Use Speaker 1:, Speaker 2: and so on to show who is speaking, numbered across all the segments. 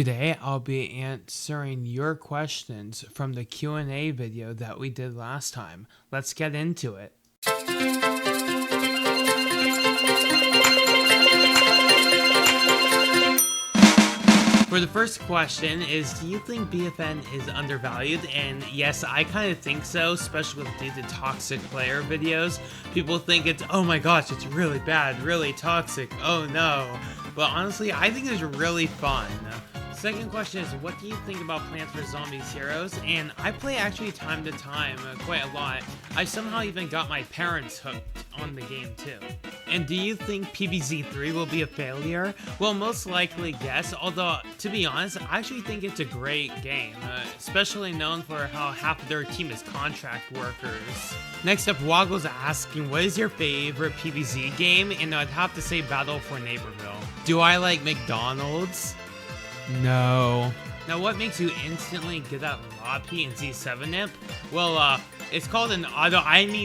Speaker 1: Today I'll be answering your questions from the Q&A video that we did last time. Let's get into it. For the first question is, do you think BFN is undervalued? And yes, I kind of think so, especially due to toxic player videos. People think it's, oh my gosh, it's really bad, really toxic, oh no. But honestly, I think it's really fun. Second question is, what do you think about Plants vs. Zombies Heroes? And I play actually time to time, quite a lot. I somehow even got my parents hooked on the game too. And do you think PvZ3 will be a failure? Well, most likely yes, although to be honest, I actually think it's a great game, especially known for how half of their team is contract workers. Next up, Woggle's asking, what is your favorite PvZ game? And I'd have to say Battle for Neighborville. Do I like McDonald's? No. Now, what makes you instantly good at Lobby and Z7 Imp? Well, it's called an auto,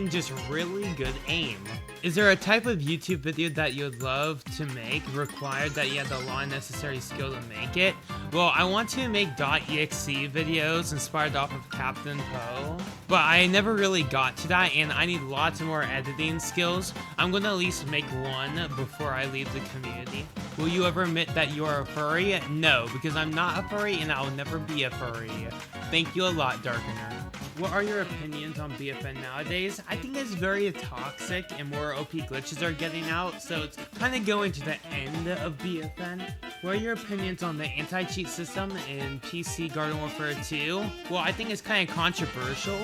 Speaker 1: just really good aim. Is there a type of YouTube video that you'd love to make required that you have the law and necessary skill to make it? Well, I want to make .exe videos inspired off of Captain Poe, but I never really got to that and I need lots more editing skills. I'm gonna at least make one before I leave the community. Will you ever admit that you are a furry? No, because I'm not a furry and I'll never be a furry. Thank you a lot, Darkener. What are your opinions on BFN nowadays? I think it's very toxic and more OP glitches are getting out, so it's kind of going to the end of BFN. What are your opinions on the anti-cheat system in PC Garden Warfare 2? Well, I think it's kind of controversial,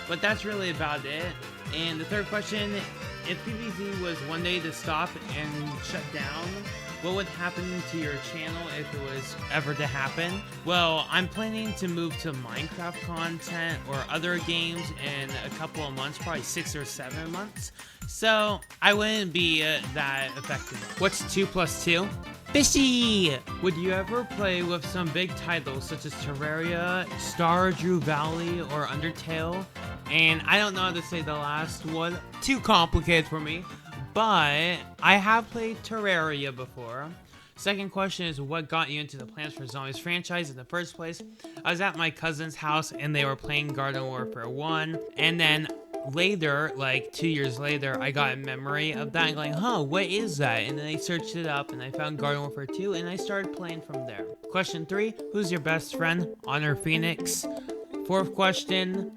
Speaker 1: but that's really about it. And the third question, if PvZ was one day to stop and shut down, what would happen to your channel if it was ever to happen? Well, I'm planning to move to Minecraft content or other games in a couple of months, probably 6 or 7 months. So I wouldn't be that affected. What's 2 + 2? Fishy! Would you ever play with some big titles such as Terraria, Stardew Valley, or Undertale? And I don't know how to say the last one. Too complicated for me. But I have played Terraria before. Second question is, what got you into the Plants vs. Zombies franchise in the first place? I was at my cousin's house and they were playing Garden Warfare 1. And then later, like 2 years later, I got a memory of that and going, huh, what is that? And then I searched it up and I found Garden Warfare 2 and I started playing from there. Question 3, who's your best friend? Honor Phoenix. Fourth question,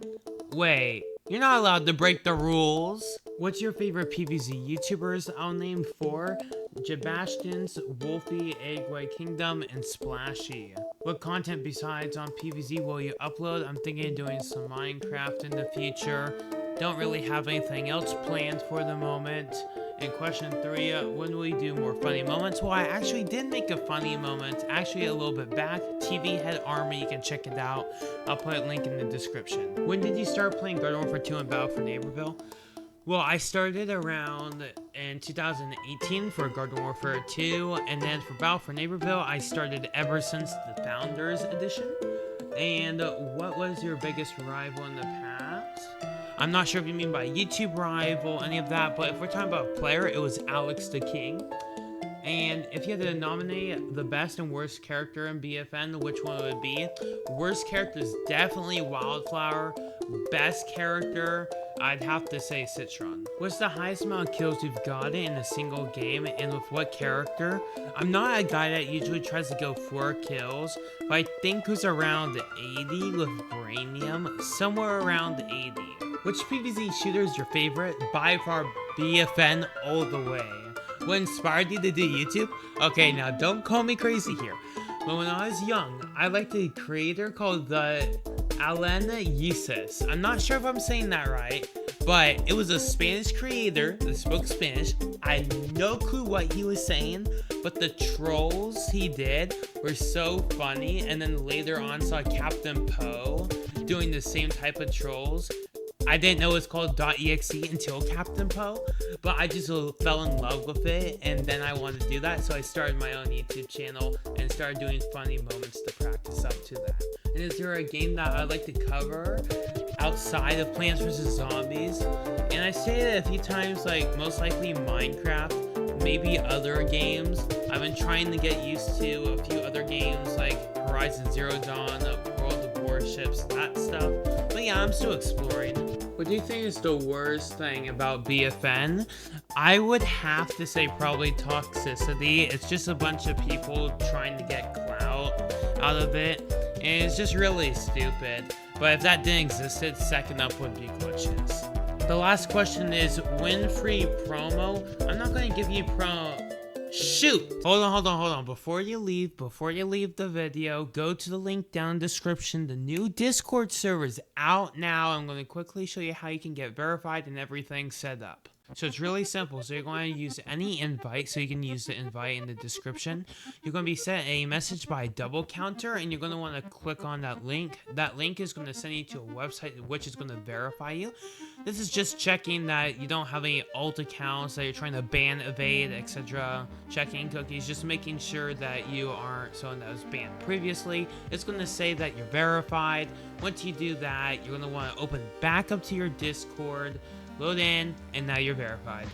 Speaker 1: wait, you're not allowed to break the rules. What's your favorite PvZ YouTubers? I'll name 4. Jabastions, Wolfie, Eggway Kingdom, and Splashy. What content besides on PvZ will you upload? I'm thinking of doing some Minecraft in the future. Don't really have anything else planned for the moment. And question 3, when will you do more funny moments? Well, I actually did make a funny moment, actually a little bit back. TV Head Army, you can check it out. I'll put a link in the description. When did you start playing Garden Warfare 2 and Battle for Neighborville? Well, I started around in 2018 for Garden Warfare 2, and then for Battle for Neighborville, I started ever since the Founders Edition. And what was your biggest rival in the past? I'm not sure if you mean by YouTube rival, any of that, but if we're talking about player, it was Alex the King. And if you had to nominate the best and worst character in BFN, which one would it be? Worst character is definitely Wildflower. Best character, I'd have to say Citron. What's the highest amount of kills you've gotten in a single game and with what character? I'm not a guy that usually tries to go 4 kills, but I think who's around 80 with Brainium, somewhere around 80. Which PvZ shooter is your favorite? By far BFN all the way. What inspired you to do YouTube? Okay, now don't call me crazy here. But when I was young, I liked a creator called the Alan Yusis. I'm not sure if I'm saying that right, but it was a Spanish creator that spoke Spanish. I had no clue what he was saying, but the trolls he did were so funny. And then later on saw Captain Poe doing the same type of trolls. I didn't know it's called .exe until Captain Poe, but I just fell in love with it, and then I wanted to do that, so I started my own YouTube channel and started doing funny moments to practice up to that. And is there a game that I'd like to cover outside of Plants vs. Zombies? And I say that a few times, like most likely Minecraft, maybe other games. I've been trying to get used to a few other games like Horizon Zero Dawn, World of Warships, that stuff. But yeah, I'm still exploring. What do you think is the worst thing about BFN? I would have to say probably toxicity. It's just a bunch of people trying to get clout out of it, and it's just really stupid. But if that didn't exist, second up would be glitches. The last question is win-free promo. I'm not going to give you Shoot! Hold on. Before you leave the video, go to the link down in the description. The new Discord server is out now. I'm going to quickly show you how you can get verified and everything set up. So it's really simple. So you're going to use any invite. So you can use the invite in the description. You're going to be sent a message by Double Counter, and you're going to want to click on that link. That link is going to send you to a website which is going to verify you. This is just checking that you don't have any alt accounts, that you're trying to ban, evade, etc. Checking cookies, just making sure that you aren't someone that was banned previously. It's going to say that you're verified. Once you do that, you're going to want to open back up to your Discord, load in, and now you're verified.